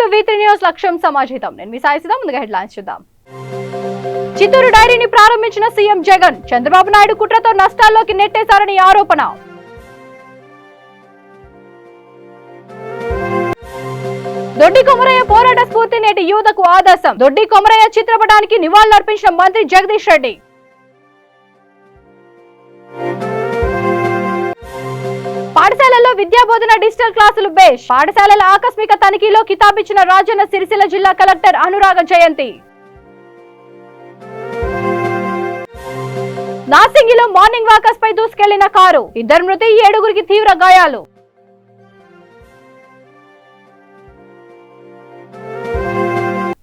Welcome to V3 news లక్ష్యం సమాజితం. నేను మీ సాయి సిద్ధం. ముందుగా హెడ్లైన్స్ చూద్దాం. చిత్తూరు డైరీని ప్రారంభించిన సీఎం జగన్ చంద్రబాబు నాయుడు కుట్రతో నష్టాల్లోకి నెట్టేశారని ఆరోపణ. దొడ్డి కొమరయ్య పోరాట స్ఫూర్తి నేటి యువతకు ఆదర్శం. దొడ్డి కొమరయ్య చిత్రపటానికి నివాళులర్పించిన మంత్రి జగదీష్ రెడ్డి. పాఠశాలల్లో విద్యాబోధన డిజిటల్ క్లాసులు బేష్. పాఠశాలల ఆకస్మిక తనిఖీలో కితాబిచ్చిన రాజన్న సిరిసిల్ల జిల్లా కలెక్టర్ అనురాగ జయంతి. నాసింగిలో మార్నింగ్ వాకర్స్ పై దూసుకెళ్లిన కారు, 2 మృతి, 7 తీవ్ర గాయాలు.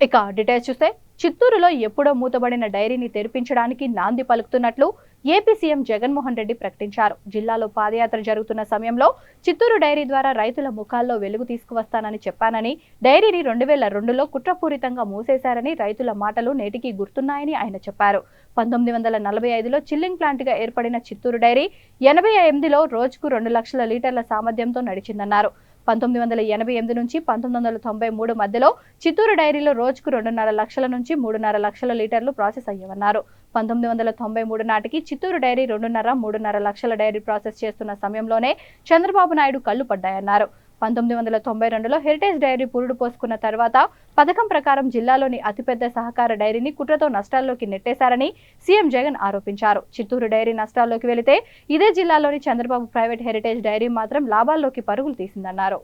ఇక డీటెయిల్స్ చూస్తే, చిత్తూరులో ఎప్పుడో మూతబడిన డైరీని తెరిపించడానికి నాంది పలుకుతున్నట్లు ఏపీ సీఎం జగన్మోహన్ రెడ్డి ప్రకటించారు. జిల్లాలో పాదయాత్ర జరుగుతున్న సమయంలో చిత్తూరు డైరీ ద్వారా రైతుల ముఖాల్లో వెలుగు తీసుకువస్తానని చెప్పానని, డైరీని 2002లో కుట్రపూరితంగా మూసేశారని రైతుల మాటలు నేటికి గుర్తున్నాయని ఆయన చెప్పారు. 1945లో చిల్లింగ్ ప్లాంట్ గా ఏర్పడిన చిత్తూరు డైరీ 88లో రోజుకు 2 లక్షల లీటర్ల సామర్థ్యంతో నడిచిందన్నారు. 1988 నుంచి 1993 మధ్యలో చిత్తూరు డైరీలో రోజుకు 2.5 లక్షల నుంచి 3.5 లక్షల లీటర్లు ప్రాసెస్ అయ్యేవన్నారు. 1993 నాటికి చిత్తూరు డైరీ 2.5-3.5 లక్షల డైరీ ప్రాసెస్ చేస్తున్న సమయంలోనే చంద్రబాబు నాయుడు కళ్లు పడ్డాయన్నారు. 1992లో హెరిటేజ్ డైరీ పురుడు పోసుకున్న తర్వాత పథకం ప్రకారం జిల్లాలోని అతిపెద్ద సహకార డైరీని కుట్రతో నష్టాల్లోకి నెట్టేశారని సీఎం జగన్ ఆరోపించారు. చిత్తూరు డైరీ నష్టాల్లోకి వెళితే ఇదే జిల్లాలోని చంద్రబాబు ప్రైవేట్ హెరిటేజ్ డైరీ మాత్రం లాభాల్లోకి పరుగులు తీసిందన్నారు.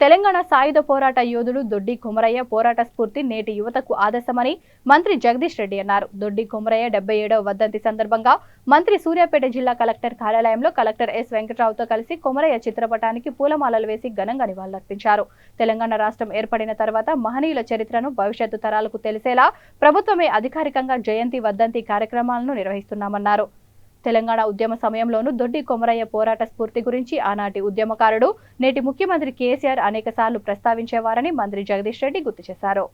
తెలంగాణ సాయుధ పోరాట యోధుడు దొడ్డి కొమరయ్య పోరాట స్ఫూర్తి నేటి యువతకు ఆదర్శమని మంత్రి జగదీష్ రెడ్డి అన్నారు. దొడ్డి కొమరయ్య 77వ వర్ధంతి సందర్భంగా మంత్రి సూర్యాపేట జిల్లా కలెక్టర్ కార్యాలయంలో కలెక్టర్ ఎస్ వెంకట్రావుతో కలిసి కొమరయ్య చిత్రపటానికి పూలమాలలు వేసి ఘనంగా నివాళులర్పించారు. తెలంగాణ రాష్ట్రం ఏర్పడిన తర్వాత మహనీయుల చరిత్రను భవిష్యత్తు తరాలకు తెలిసేలా ప్రభుత్వమే అధికారికంగా జయంతి వర్ధంతి కార్యక్రమాలను నిర్వహిస్తున్నామన్నారు. తెలంగాణ ఉద్యమ సమయంలోనూ దొడ్డి కొమరయ్య పోరాట స్ఫూర్తి గురించి ఆనాటి ఉద్యమకారుడు నేటి ముఖ్యమంత్రి కేసీఆర్ అనేకసార్లు ప్రస్తావించేవారని మంత్రి జగదీష్ రెడ్డి గుర్తు చేశారు.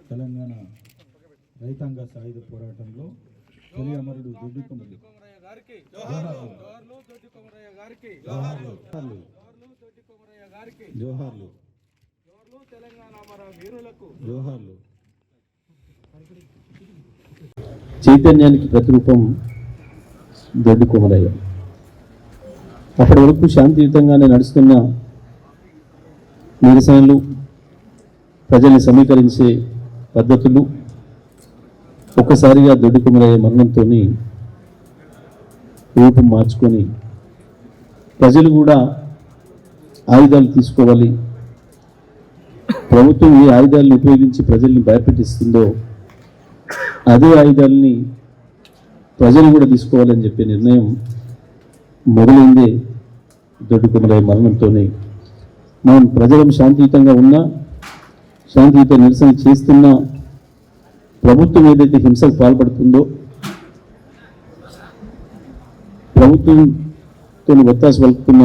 తెలంగాణ రైతాంగ సాయుధ పోరాటంలో తొలి అమరుడు దొడ్డి కొమరయ్య గారికి జోహార్లు. తెలంగాణ అమర వీరులకు జోహార్లు. చైతన్యానికి ప్రతిరూపం దొడ్డి కొమరయ్య. అప్పటి వరకు శాంతియుతంగానే నడుస్తున్న నిరసనలు, ప్రజల్ని సమీకరించే పద్ధతులు ఒక్కసారిగా దొడ్డి కొమరయ్య మరణంతో రూపం మార్చుకొని ప్రజలు కూడా ఆయుధాలు తీసుకోవాలి, ప్రభుత్వం ఏ ఆయుధాలను ఉపయోగించి ప్రజల్ని భయపెట్టిస్తుందో అదే ఆయుధాలని ప్రజలు కూడా తీసుకోవాలని చెప్పే నిర్ణయం మొదలైందే దొడ్డి కొమరయ్య మరణంతోనే. మనం ప్రజలం శాంతియుతంగా ఉన్నా, శాంతియుత నిరసన చేస్తున్నా, ప్రభుత్వం ఏదైతే హింసకు పాల్పడుతుందో, ప్రభుత్వంతో ఒత్తాసు పలుకుతున్న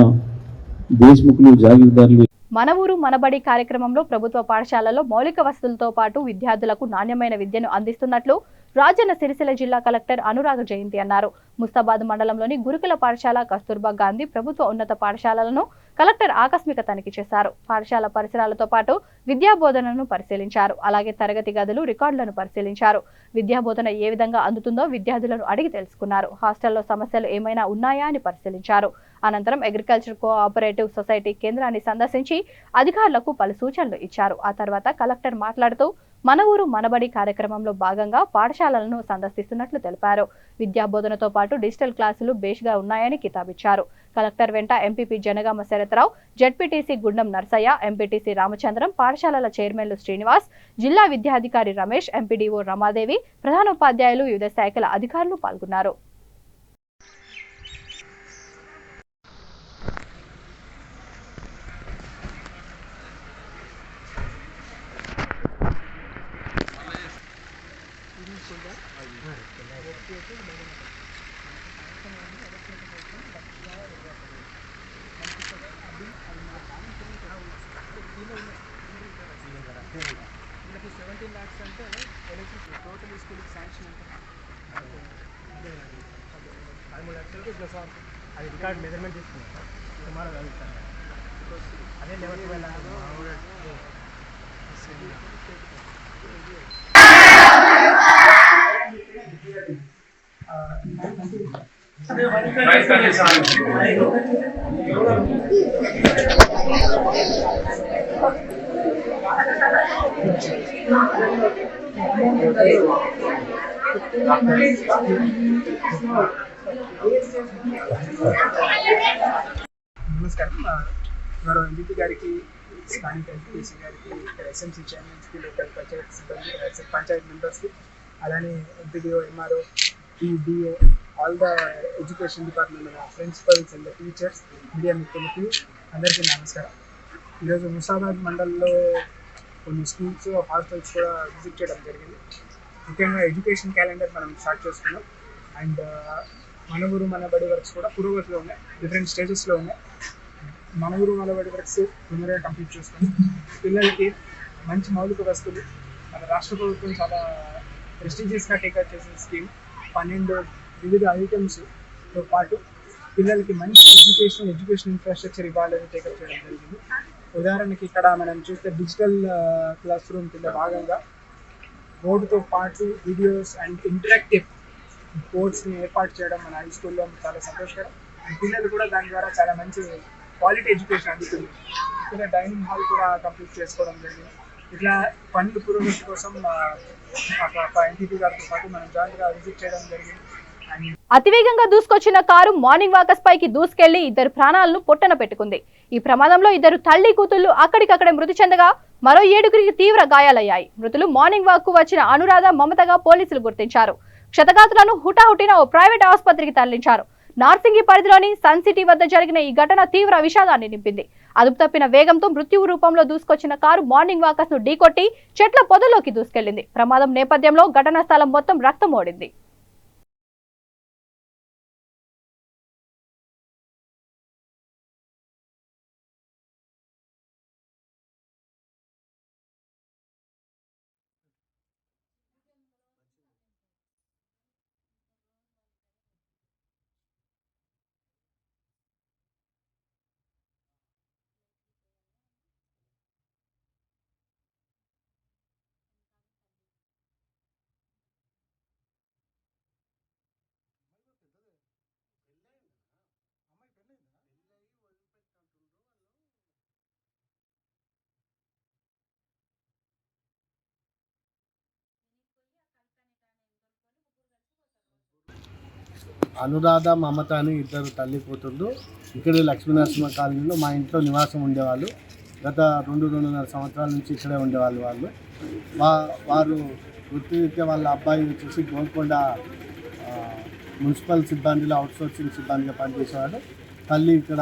దేశముఖులు, జాగీర్దారులు. మన ఊరు మనబడి కార్యక్రమంలో ప్రభుత్వ పాఠశాలలో మౌలిక వసతులతో పాటు విద్యార్థులకు నాణ్యమైన విద్యను అందిస్తున్నట్లు రాజన్న సిరిసిల్ల జిల్లా కలెక్టర్ అనురాగ జయంతి అన్నారు. ముస్తాబాద్ మండలంలోని గురుకుల పాఠశాల, కస్తూర్బా గాంధీ ప్రభుత్వ ఉన్నత పాఠశాలలను కలెక్టర్ ఆకస్మిక తనిఖీ చేశారు. పాఠశాల పరిసరాలతో పాటు విద్యాబోధనను పరిశీలించారు. అలాగే తరగతి గదులు, రికార్డులను పరిశీలించారు. విద్యాబోధన ఏ విధంగా అందుతుందో విద్యార్థులను అడిగి తెలుసుకున్నారు. హాస్టల్లో సమస్యలు ఏమైనా ఉన్నాయా అని పరిశీలించారు. అనంతరం అగ్రికల్చర్ కోఆపరేటివ్ సొసైటీ కేంద్రాన్ని సందర్శించి అధికారులకు పలు సూచనలు ఇచ్చారు. ఆ తర్వాత కలెక్టర్ మాట్లాడుతూ మన ఊరు మనబడి కార్యక్రమంలో భాగంగా పాఠశాలలను సందర్శిస్తున్నట్లు తెలిపారు. విద్యాబోధనతో పాటు డిజిటల్ క్లాసులు బేష్గా ఉన్నాయని కితాబిచ్చారు. కలెక్టర్ వెంట ఎంపీపీ జనగామ శరత్రావు, జెడ్పీటీసీ గుండం నర్సయ్య, ఎంపీటీసీ రామచంద్రం, పాఠశాలల చైర్మన్లు శ్రీనివాస్, జిల్లా విద్యాధికారి రమేష్, ఎంపీడీఓ రమాదేవి, ప్రధానోపాధ్యాయులు, వివిధ శాఖల అధికారులు పాల్గొన్నారు. వీళ్ళకి 17 lakhs అంటే ఎలక్ట్రిసిటీ టోటల్ స్కూల్కి శాంక్షన్ అంటే 13 లక్షలకి ప్లస్ అది రికార్డ్ మెజర్మెంట్ తీసుకున్నాం సుమారు అదే లెవెల్ నమస్కారం. మరో ఎంపీ గారికి, స్థానిక ఎంపీసీ గారికి, ఎస్ఎంసీ చైర్మన్స్కి, లోకల్ పంచాయతీ సిబ్బంది, పంచాయతీ మెంబర్స్కి, అలానే MPDO, MRO, DO, all the education department principals and teachers, media మిత్రులకి అందరికీ నమస్కారం. ఈరోజు ముస్తాబాద్ మండలంలో కొన్ని స్కూల్స్, హాస్టల్స్ కూడా విజిట్ చేయడం జరిగింది. ముఖ్యంగా ఎడ్యుకేషన్ క్యాలెండర్ మనం స్టార్ట్ చేసుకున్నాం. అండ్ మన ఊరు మనబడి వర్క్స్ కూడా పురోగతిలో ఉన్నాయి, డిఫరెంట్ స్టేజెస్లో ఉన్నాయి. మన ఊరు మనబడి వర్క్స్ తొందరగా కంప్లీట్ చేసుకొని పిల్లలకి మంచి మౌలిక వసతులు, మన రాష్ట్ర ప్రభుత్వం చాలా ప్రెస్టీజియస్గా టేకప్ చేసిన స్కీమ్ 12 వివిధ ఐటమ్స్తో పాటు పిల్లలకి మంచి ఎడ్యుకేషన్ ఇన్ఫ్రాస్ట్రక్చర్ ఇవ్వాలని టేకప్ చేయడం జరిగింది. ఉదాహరణకి ఇక్కడ మనం చూస్తే డిజిటల్ క్లాస్ రూమ్ కింద భాగంగా బోర్డుతో పాటు వీడియోస్ అండ్ ఇంటరాక్టివ్ కోర్స్ని ఏర్పాటు చేయడం మన హై స్కూల్లో చాలా సంతోషకరం. అండ్ పిల్లలు కూడా దాని ద్వారా చాలా మంచి క్వాలిటీ ఎడ్యుకేషన్ అందుతుంది. ఇక్కడ డైనింగ్ హాల్ కూడా కంప్లీట్ చేసుకోవడం జరిగింది. ఇట్లా పనులు పురోగతి కోసం ఎంపీ గారితో పాటు మనం జాయింట్గా విజిట్ చేయడం జరిగింది. అతివేగంగా దూసుకొచ్చిన కారు మార్నింగ్ వాకర్స్ పైకి దూసుకెళ్లి 2 ప్రాణాలను పొట్టన పెట్టుకుంది. ఈ ప్రమాదంలో 2 తల్లి కూతుళ్లు అక్కడికక్కడే మృతి చెందగా మరో 7గురికి తీవ్ర గాయాలయ్యాయి. మృతులు మార్నింగ్ వాక్ కు వచ్చిన అనురాధ, మమతగా పోలీసులు గుర్తించారు. క్షతగాతులను హుటాహుటిన ఓ ప్రైవేట్ ఆసుపత్రికి తరలించారు. నార్సింగి పరిధిలోని సన్ సిటీ వద్ద జరిగిన ఈ ఘటన తీవ్ర విషాదాన్ని నింపింది. అదుపు తప్పిన వేగంతో మృత్యువు రూపంలో దూసుకొచ్చిన కారు మార్నింగ్ వాకర్స్ ను ఢీకొట్టి చెట్ల పొదల్లోకి దూసుకెళ్లింది. ప్రమాదం నేపథ్యంలో ఘటనా స్థలం మొత్తం రక్తం ఓడింది. అనురాధ మమత అని ఇద్దరు తల్లి కూతుళ్ళు ఇక్కడే లక్ష్మీనరసింహ కాలనీలో మా ఇంట్లో నివాసం ఉండేవాళ్ళు. గత 2-2.5 సంవత్సరాల నుంచి ఇక్కడే ఉండేవాళ్ళు. వారు వృత్తిరీత్యా వాళ్ళ అబ్బాయి వచ్చేసి గోల్కొండ మున్సిపల్ సిబ్బందిలో అవుట్సోర్సింగ్ సిబ్బందిగా పనిచేసేవాడు. తల్లి ఇక్కడ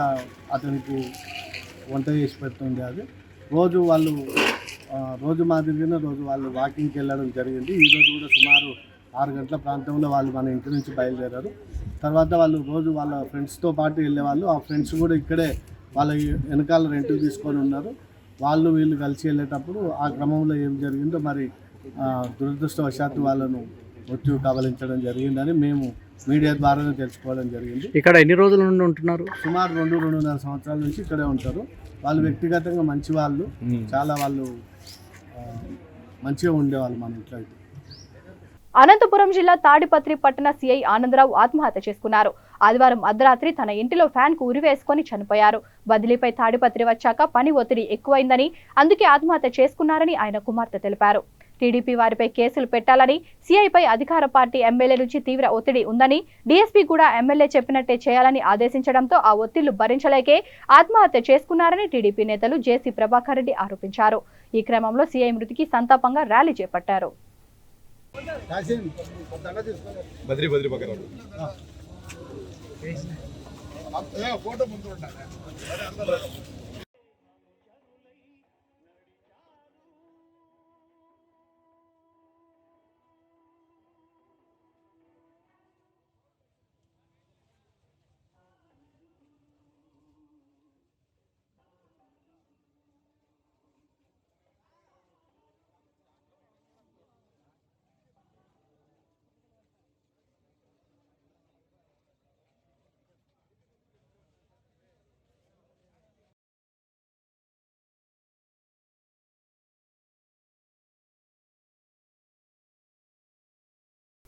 అతనికి వంట చేసి పెడుతుండేది. రోజు మాదిరిగానే వాళ్ళు వాకింగ్కి వెళ్ళడం జరిగింది. ఈరోజు కూడా సుమారు 6 గంటల ప్రాంతంలో వాళ్ళు మన ఇంటి నుంచి బయలుదేరారు. తర్వాత వాళ్ళు రోజు వాళ్ళ ఫ్రెండ్స్తో పాటు వెళ్ళేవాళ్ళు. ఆ ఫ్రెండ్స్ కూడా ఇక్కడే వాళ్ళ వెనకాల రెంట్కి తీసుకొని ఉన్నారు. వీళ్ళు కలిసి వెళ్ళేటప్పుడు ఆ క్రమంలో ఏం జరిగిందో మరి దురదృష్టవశాత్తు వాళ్ళను మృత్యు కబలించడం జరిగిందని మేము మీడియా ద్వారానే తెలుసుకోవడం జరిగింది. ఇక్కడ ఎన్ని రోజుల నుండి ఉంటున్నారు? సుమారు 2-2.5 సంవత్సరాల నుంచి ఇక్కడే ఉంటారు. వాళ్ళు వ్యక్తిగతంగా మంచి వాళ్ళు, చాలా వాళ్ళు మంచిగా ఉండేవాళ్ళు మన ఇంట్లో అయితే. అనంతపురం జిల్లా తాడిపత్రి పట్టణ సిఐ ఆనందరావు ఆత్మహత్య చేసుకున్నారు. ఆదివారం అర్ధరాత్రి తన ఇంటిలో ఫ్యాన్ కు ఉరివేసుకొని చనిపోయారు. బదిలీపై తాడిపత్రి వచ్చాక పని ఒత్తిడి ఎక్కువైందని, అందుకే ఆత్మహత్య చేసుకున్నారని ఆయన కుమార్తె తెలిపారు. టీడీపీ వారిపై కేసులు పెట్టాలని, సీఐపై అధికార పార్టీ ఎమ్మెల్యే నుంచి తీవ్ర ఒత్తిడి ఉందని, డీఎస్పీ కూడా ఎమ్మెల్యే చెప్పినట్టే చేయాలని ఆదేశించడంతో ఆ ఒత్తిళ్లు భరించలేకే ఆత్మహత్య చేసుకున్నారని టీడీపీ నేతలు జేసీ ప్రభాకర్ రెడ్డి ఆరోపించారు. ఈ క్రమంలో సీఐ మృతికి సంతాపంగా ర్యాలీ చేపట్టారు.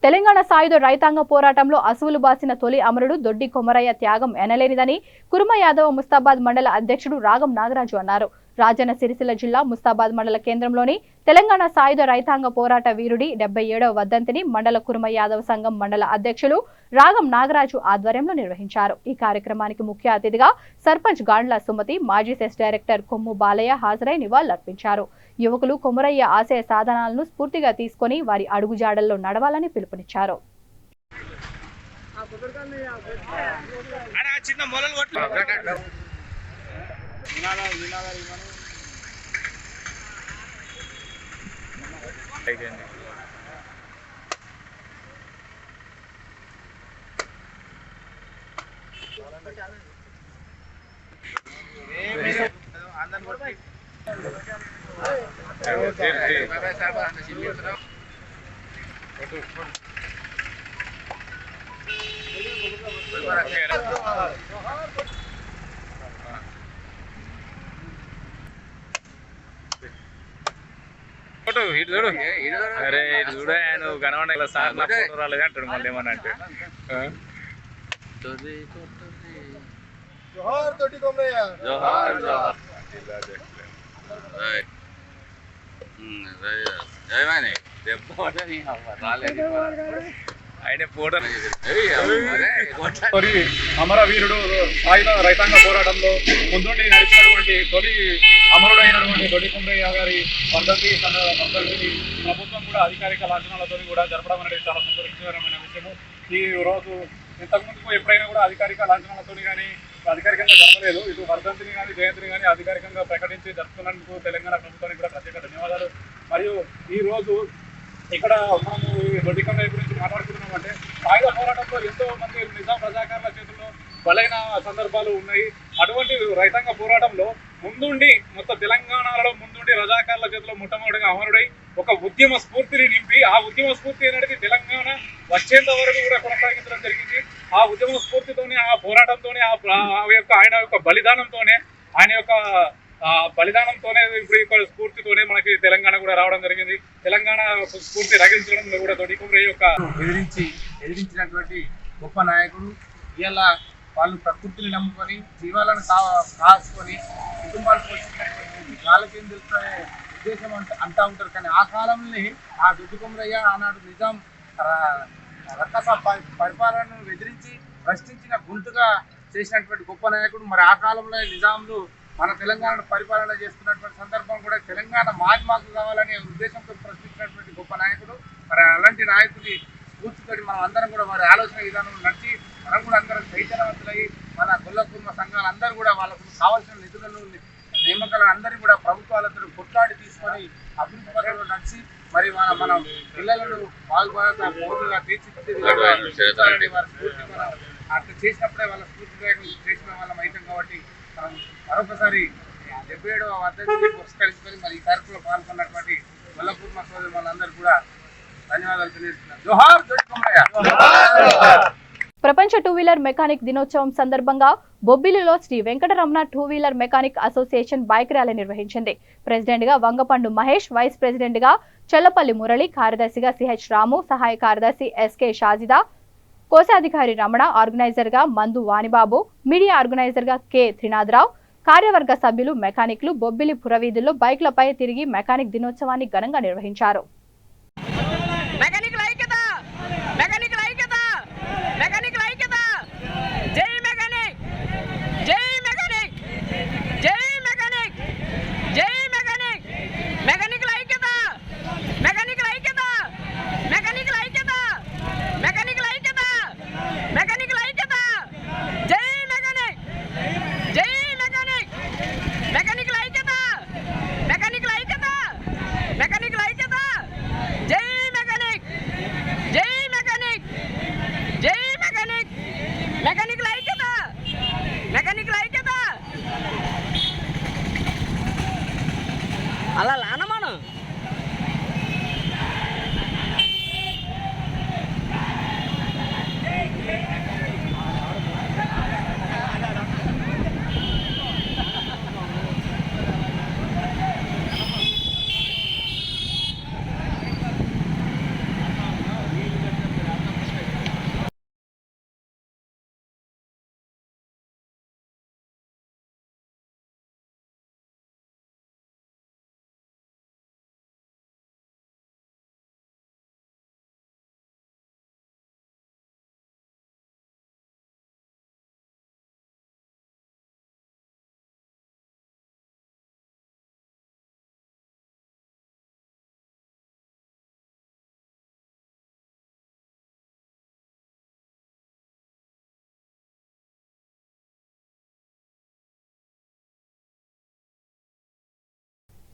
తెలంగాణ సాయుధ రైతాంగ పోరాటంలో అసువులు బాసిన తొలి అమరుడు దొడ్డి కొమరయ్య త్యాగం ఎనలేనిదని కుర్మ యాదవ ముస్తాబాద్ మండల అధ్యక్షుడు రాగం నాగరాజు అన్నారు. రాజన్న సిరిసిల్ల జిల్లా ముస్తాబాద్ మండల కేంద్రంలోని తెలంగాణ సాయుధ రైతాంగ పోరాట వీరుడి 77వ వర్ధంతిని మండల కుర్మ యాదవ సంఘం మండల అధ్యక్షులు రాగం నాగరాజు ఆధ్వర్యంలో నిర్వహించారు. ఈ కార్యక్రమానికి ముఖ్య అతిథిగా సర్పంచ్ గాండ్ల సుమతి, మాజీ సెస్ డైరెక్టర్ కొమ్ము బాలయ్య హాజరై నివాళులర్పించారు. యువకులు కొమరయ్య ఆశయ సాధనాలను స్ఫూర్తిగా తీసుకుని వారి అడుగుజాడల్లో నడవాలని పిలుపునిచ్చారు. అరే చూడ నువ్వు కనబడ సార్ నా ఫోటో రాలేదు అంటాడు మళ్ళీ ఏమన్నా అంటే ఆయన ఫోటో అమరవీరుడు సాయుధ రైతాంగ పోరాటంలో ముందుండి నడిచినటువంటి తొలి అమరుడైనటువంటి దొడ్డి కొమరయ్య గారి వర్ధంతిని ప్రభుత్వం కూడా అధికారిక లాంఛనాలతో కూడా జరపడం అనేది చాలా సంతోషకరమైన విషయము. ఈ రోజు ఇంతకుముందుకు ఎప్పుడైనా కూడా అధికారిక లాంఛనాలతో కానీ అధికారికంగా జరపలేదు. ఇటు వర్ధంతిని కానీ జయంతిని కానీ అధికారికంగా ప్రకటించి జరుపుతున్నందుకు తెలంగాణ ప్రభుత్వానికి కూడా ప్రత్యేక ధన్యవాదాలు. మరియు ఈ రోజు ఇక్కడ మనము దొడ్డి కొమరయ్య గురించి మాట్లాడుతున్నామంటే సాయుధ పోరాటంలో ఎంతో మంది నిజాం రజాకారుల చేతుల్లో బలైన సందర్భాలు ఉన్నాయి. అటువంటి రైతాంగ పోరాటంలో ముందుండి మొత్తం తెలంగాణలో ముందుండి రజాకారుల చేతిలో మొట్టమొదటిగా అమరుడై ఒక ఉద్యమ స్ఫూర్తిని నింపి ఆ ఉద్యమ స్ఫూర్తి అనేది తెలంగాణ వచ్చేంత వరకు కూడా కొనసాగించడం జరిగింది. ఆ ఉద్యమ స్ఫూర్తితోనే, ఆ పోరాటంతోనే, ఆయన యొక్క బలిదానంతోనే, ఇప్పుడు ఇక్కడ స్ఫూర్తితోనే మనకి తెలంగాణ కూడా రావడం జరిగింది. తెలంగాణ స్ఫూర్తి రగిలించడంలో కూడా దొడ్డి కొమరయ్య యొక్క ఎదిరించినటువంటి గొప్ప నాయకుడు. ఇలా వాళ్ళు ప్రకృతిని నమ్ముకొని జీవాలను కాసుకొని కుటుంబాలు పోషించినటువంటి వాళ్ళకేం తెలుసుకునే ఉద్దేశం అంటూ ఉంటారు. కానీ ఆ కాలంలో ఆ దొడ్డి కొమరయ్య ఆనాడు నిజాం రక్కస పరిపాలనను ఎదిరించి ప్రశ్నించిన గొంతుగా చేసినటువంటి గొప్ప నాయకుడు. మరి ఆ కాలంలో నిజాంలు మన తెలంగాణ పరిపాలన చేస్తున్నటువంటి సందర్భం కూడా తెలంగాణ మాకు కావాలనే ఉద్దేశంతో ప్రశ్నించినటువంటి గొప్ప నాయకుడు. మరి అలాంటి నాయకుడి స్ఫూర్తితోటి మనం అందరం కూడా వారి ఆలోచన విధానం నడిచి మనం కూడా అందరం చైతన్యవంతులై మన గొల్ల కుటుంబ సంఘాలు అందరూ కూడా వాళ్ళకు కావాల్సిన నిధులను నియామకాలను అందరినీ కూడా ప్రభుత్వాలతో కొట్లాడి తీసుకొని అభివృద్ధి పథకంలో నడిచి మరి మన పిల్లలను బాగుగా తీర్చిదిద్దే వారి స్ఫూర్తి మనం అట్లా చేసినప్పుడే వాళ్ళ స్ఫూర్తిదాయకం చేసిన వాళ్ళం అవుతాం. కాబట్టి మనం మరొకసారి 77వ వర్ధంతిని పురస్కరించుకొని మరి ఈ కార్యక్రమంలో పాల్గొన్నటువంటి గొల్ల కుటుంబ సోదరు వాళ్ళందరూ కూడా ధన్యవాదాలు తెలియజేస్తున్నాను. జోహార్ దొడ్డి కొమరయ్య. ప్రపంచ టూ వీలర్ మెకానిక్ దినోత్సవం సందర్భంగా బొబ్బిలిలో Shri Venkataramana two wheeler mechanic association bike rally నిర్వహించింది. ప్రెసిడెంట్ గా వంగపండు మహేష్, వైస్ ప్రెసిడెంట్ గా చల్లపల్లి మురళి, కార్యదర్శిగా సిహెచ్ రాము, సహాయ కార్యదర్శి ఎస్కే షాజిదా, కోశాధికారి రమణ, ఆర్గనైజర్ గా మందు వాణిబాబు, మీడియా ఆర్గనైజర్ గా కె త్రినాథరావు, కార్యవర్గ సభ్యులు, మెకానిక్లు బొబ్బిలి పురవీధుల్లో బైక్లపై తిరిగి మెకానిక్ దినోత్సవాన్ని ఘనంగా నిర్వహించారు. అలా లానమాను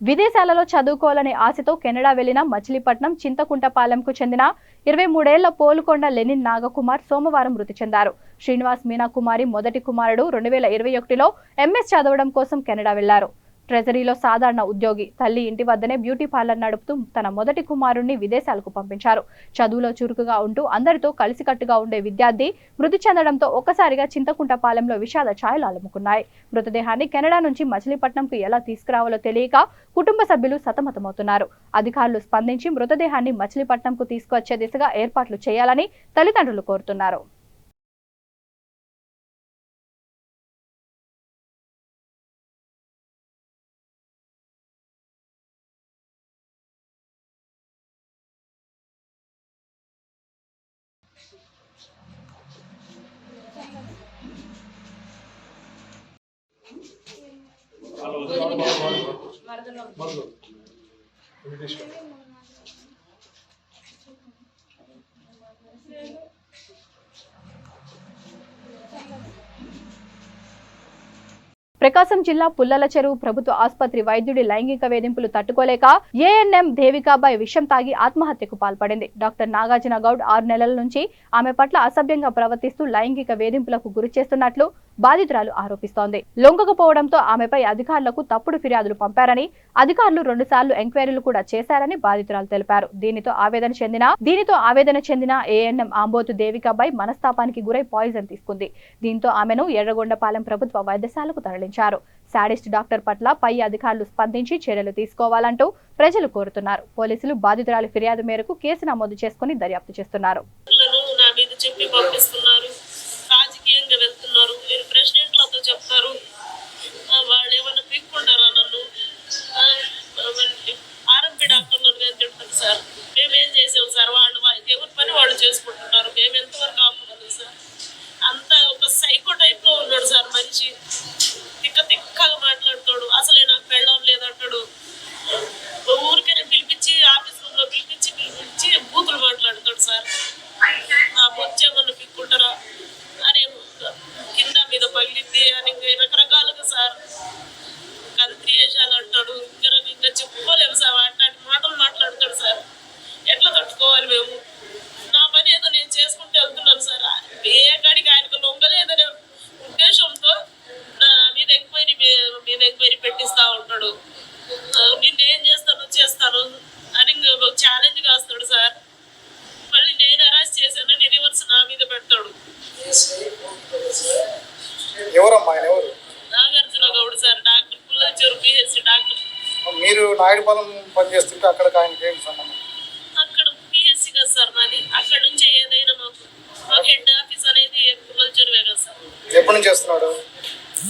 విదేశాలలో చదువుకోవాలనే ఆశతో కెనడా వెళ్లిన మచిలీపట్నం చింతకుంటపాలెంకు చెందిన 23 ఏళ్ల పోలుకొండ లెనిన్ నాగకుమార్ సోమవారం మృతి చెందారు. శ్రీనివాస్ మీనాకుమారి మొదటి కుమారుడు 2021లో ఎంఎస్ చదవడం కోసం కెనడా వెళ్లారు. ట్రెజరీలో సాధారణ ఉద్యోగి, తల్లి ఇంటి వద్దనే బ్యూటీ పార్లర్ నడుపుతూ తన మొదటి కుమారుణ్ణి విదేశాలకు పంపించారు. చదువులో చురుకుగా ఉంటూ అందరితో కలిసికట్టుగా ఉండే విద్యార్థి మృతి చెందడంతో ఒక్కసారిగా చింతకుంటపాలెంలో విషాద ఛాయలు అలుముకున్నాయి. మృతదేహాన్ని కెనడా నుంచి మచిలీపట్నంకు ఎలా తీసుకురావాలో తెలియక కుటుంబ సభ్యులు సతమతమవుతున్నారు. అధికారులు స్పందించి మృతదేహాన్ని మచిలీపట్నంకు తీసుకువచ్చే దిశగా ఏర్పాట్లు చేయాలని తల్లిదండ్రులు కోరుతున్నారు. ప్రకాశం జిల్లా పుల్లల చెరువు ప్రభుత్వ ఆసుపత్రి వైద్యుడి లైంగిక వేధింపులు తట్టుకోలేక ఏఎన్ఎం దేవికాబాయ్ విషం తాగి ఆత్మహత్యకు పాల్పడింది. డాక్టర్ నాగార్జున గౌడ్ 6 నెలల నుంచి ఆమె పట్ల అసభ్యంగా ప్రవర్తిస్తూ లైంగిక వేధింపులకు గురి చేస్తున్నట్లు బాధితురాలు ఆరోపిస్తోంది. లొంగకపోవడంతో ఆమెపై అధికారులకు తప్పుడు ఫిర్యాదులు పంపారని, అధికారులు 2 సార్లు ఎంక్వైరీలు కూడా చేశారని బాధితురాలు తెలిపారు. దీనితో ఆవేదన చెందిన ఏఎన్ఎం ఆంబోతు దేవికాబాయ్ మనస్తాపానికి గురై పాయిజన్ తీసుకుంది. దీంతో ఆమెను ఎర్రగొండపాలెం ప్రభుత్వ వైద్యశాలకు తరలించారు. సాడిస్ట్ డాక్టర్ పట్ల పై అధికారులు స్పందించి చర్యలు తీసుకోవాలంటూ ప్రజలు కోరుతున్నారు. పోలీసులు బాధితురాలి ఫిర్యాదు మేరకు కేసు నమోదు చేసుకుని దర్యాప్తు చేస్తున్నారు. రాజకీయంగా వెళ్తున్నారు, మీరు ప్రెసిడెంట్లతో చెప్తారు, వాళ్ళు ఏమైనా పీక్కుంటారా నన్ను, ఆర్ఎంపీ డాక్టర్లు అని తింటారు సార్. మేమేం చేసాము సార్, వాళ్ళు ఎవరి పని వాళ్ళు చేసుకుంటున్నారు. పగిలిద్ది అని రకరకాలుగా సార్ కల్తీ వేషాలు అంటాడు. ఇంకా చెప్పుకోలేము సార్, అట్లాంటి మాటలు మాట్లాడతాడు సార్. ఎట్లా తట్టుకోవాలి మేము? నా పని ఏదో నేను చేసుకుంటూ వెళ్తున్నాను సార్. ఏ కాడికి ఆయనకు లొంగలేదనే ఉద్దేశంతో నా మీద ఎంక్వైరీ పెట్టిస్తా ఉంటాడు. నిన్ను ఏం చేస్తాను అని ఛాలెంజ్ కాస్తాడు సార్. మళ్ళీ నేను అరెస్ట్ చేశానని రివర్స్ నా మీద పెడతాడు. ఎవరమ్మా ఆయన? ఎవరు? Nagarjuna Goud sir, doctor Pullacheru PHC doctor. మీరు నాయుడుపాలెం పనిచేస్తుంటే అక్కడ ఆయనకి ఏంటి సంబంధం? అక్కడ పిహెచ్సి కదా సార్ మాది. అక్కడ నుంచి ఏదైనా మాకు హెడ్ ఆఫీస్ అనేది పుల్లచెరువే కదా సార్. ఎప్పటి నుంచి చేస్తున్నాడు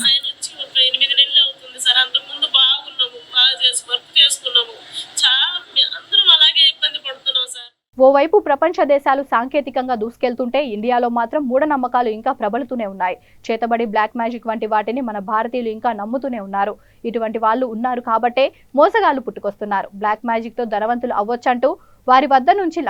ఆయన? వచ్చి ఒక 8 నెలలు అవుతుంది సార్. అంతకుముందు బాగున్నాము, బాగా వర్క్ చేసుకున్నాము. చాలా అందరం అలాగే ఇబ్బంది పడుతున్నాం సార్. ఓవైపు ప్రపంచ దేశాలు సాంకేతికంగా దూసుకెళ్తుంటే ఇండియాలో మాత్రం మూఢనమ్మకాలు ఇంకా ప్రబలుతూనే ఉన్నాయి. చేతబడి, బ్లాక్ మ్యాజిక్ వంటి వాటిని మన భారతీయులు ఇంకా నమ్ముతూనే ఉన్నారు. ఇటువంటి వాళ్ళు ఉన్నారు కాబట్టే మోసగాళ్లు పుట్టుకొస్తున్నారు. బ్లాక్ మ్యాజిక్ తో ధనవంతులు అవ్వొచ్చంటూ వారి వద్ద నుంచి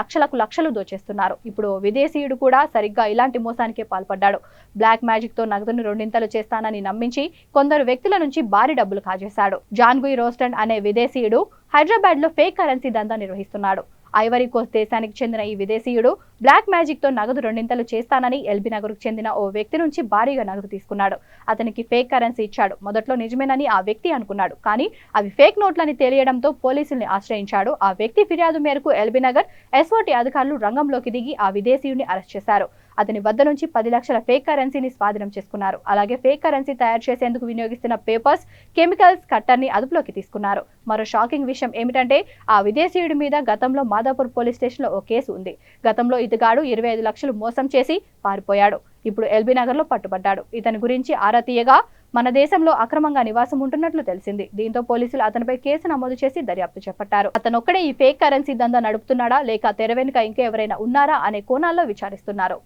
లక్షలు దోచేస్తున్నారు. ఇప్పుడు విదేశీయుడు కూడా సరిగ్గా ఇలాంటి మోసానికే పాల్పడ్డాడు. బ్లాక్ మ్యాజిక్ తో నగదును 2 చేస్తానని నమ్మించి కొందరు వ్యక్తుల నుంచి భారీ డబ్బులు కాజేశాడు. జాన్గుయి రోస్టన్ అనే విదేశీయుడు హైదరాబాద్ లో ఫేక్ కరెన్సీ దందా నిర్వహిస్తున్నాడు. ఐవరీ కోస్ట్ దేశానికి చెందిన ఈ విదేశీయుడు బ్లాక్ మ్యాజిక్ తో నగదు 2 చేస్తానని ఎల్బీ నగర్ కు చెందిన ఓ వ్యక్తి నుంచి భారీగా నగదు తీసుకున్నాడు. అతనికి ఫేక్ కరెన్సీ ఇచ్చాడు. మొదట్లో నిజమేనని ఆ వ్యక్తి అనుకున్నాడు. కానీ అవి ఫేక్ నోట్లని తెలియడంతో పోలీసుల్ని ఆశ్రయించాడు. ఆ వ్యక్తి ఫిర్యాదు మేరకు ఎల్బీ నగర్ ఎస్ఓటీ అధికారులు రంగంలోకి దిగి ఆ విదేశీయుడిని అరెస్ట్ చేశారు. అతని వద్ద నుంచి 10 లక్షల ఫేక్ కరెన్సీని స్వాధీనం చేసుకున్నారు. అలాగే ఫేక్ కరెన్సీ తయారు చేసేందుకు వినియోగిస్తున్న పేపర్స్, కెమికల్స్, కట్టర్ని అదుపులోకి తీసుకున్నారు. మరో షాకింగ్ విషయం ఏమిటంటే ఆ విదేశీయుడి మీద గతంలో మాదాపూర్ పోలీస్ స్టేషన్ లో ఓ కేసు ఉంది. గతంలో ఇతగాడు 25 లక్షలు మోసం చేసి పారిపోయాడు. ఇప్పుడు ఎల్బీ నగర్ లో పట్టుబడ్డాడు. ఇతని గురించి ఆరా తీయగా మన దేశంలో అక్రమంగా నివాసం ఉంటున్నట్లు తెలిసింది. దీంతో పోలీసులు అతనిపై కేసు నమోదు చేసి దర్యాప్తు చేపట్టారు. అతనొక్కడే ఈ ఫేక్ కరెన్సీ దందా నడుపుతున్నాడా లేక తెర వెనుక ఇంకా ఎవరైనా ఉన్నారా అనే కోణాల్లో విచారిస్తున్నారు.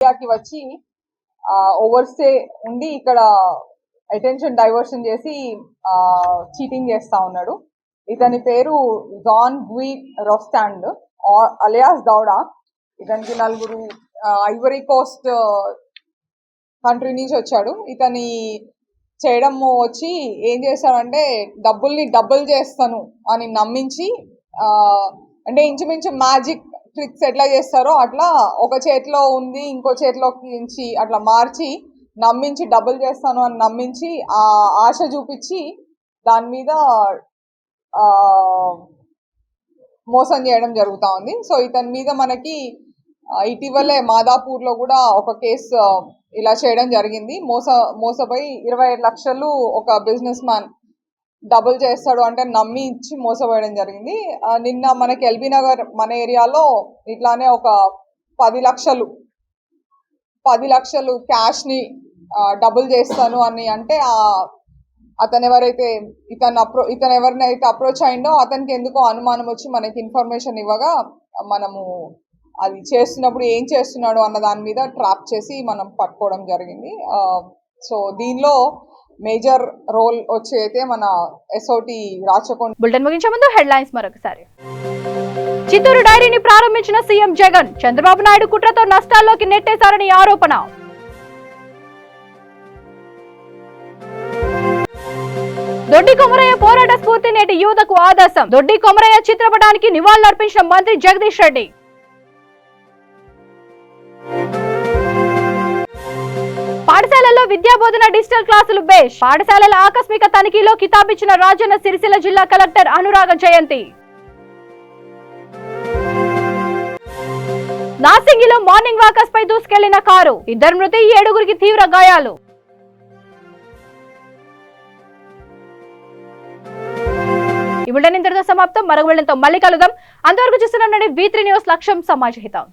ఇండియాకి వచ్చి ఓవర్స్టే ఉండి ఇక్కడ అటెన్షన్ డైవర్షన్ చేసి చీటింగ్ చేస్తా ఉన్నాడు. ఇతని పేరు జాన్ గుయి రోస్టాండ్ అలియాస్ దౌడా. ఇతనికి 4 ఐవరీ కోస్ట్ కంట్రీ నుంచి వచ్చాడు. ఇతని చేయడం వచ్చి ఏం చేశాడంటే డబ్బుల్ని డబుల్ చేస్తాను అని నమ్మించి, అంటే ఇంచుమించు ట్రిక్స్ ఎట్లా చేస్తారో అట్లా ఒక చేతిలో ఉంది ఇంకో చేతిలోకి అట్లా మార్చి నమ్మించి డబుల్ చేస్తాను అని నమ్మించి ఆ ఆశ చూపించి దాని మీద మోసం చేయడం జరుగుతూ ఉంది. సో ఇతని మీద మనకి ఇటీవలే మాదాపూర్లో కూడా ఒక కేసు ఇలా చేయడం జరిగింది. మోసపోయి 25 లక్షలు ఒక బిజినెస్ మ్యాన్ డబుల్ చేస్తాడు అంటే నమ్మి ఇచ్చి మోసపోయడం జరిగింది. నిన్న మనకి ఎల్బీ నగర్ మన ఏరియాలో ఇట్లానే ఒక 10 లక్షలు క్యాష్ని డబుల్ చేస్తాను అని అంటే అతను ఎవరినైతే అప్రోచ్ అయిందో అతనికి ఎందుకో అనుమానం వచ్చి మనకి ఇన్ఫర్మేషన్ ఇవ్వగా మనము అది చేస్తున్నప్పుడు ఏం చేస్తున్నాడు అన్న దాని మీద ట్రాప్ చేసి మనం పట్టుకోవడం జరిగింది. సో దీనిలో మేజర్ రోల్ వచ్చి అయితే మన ఎస్ఓటి రాచకొండ. బులెటిన్ ముగించే ముందు హెడ్లైన్స్ మరొకసారి. చిత్తూరు డైరీని ప్రారంభించిన సీఎం జగన్, చంద్రబాబు నాయుడు కుట్రతో నష్టాల్లోకి నెట్టేశారని ఆరోపణ. దొడ్డి కొమరయ్య పోరాట స్ఫూర్తి నేటి యువతకు ఆదర్శం. దొడ్డి కొమరయ్య చిత్రపటానికి నివాళులర్పించిన మంత్రి జగదీష్ రెడ్డి. పాఠశాలల్లో విద్యాబోధన డిజిటల్ క్లాసులు బేష్. పాఠశాలల ఆకస్మిక తనిఖీలో కితాబిచ్చిన రాజన్న సిరిసిల్ల జిల్లా కలెక్టర్ అనురాగ జయంతి. నాసింగిలో మార్నింగ్ వాకర్స్ పై దూసుకెళ్లిన కారు, 2 మృతి, 7 తీవ్ర గాయాలు. ఈ బులెటిన్ ఇంతటితో సమాప్తం. మరొక బులెటిన్తో మళ్ళీ కలుద్దాం. అంతవరకు చూస్తున్న V3 న్యూస్ లక్ష్యం సమాజహితం.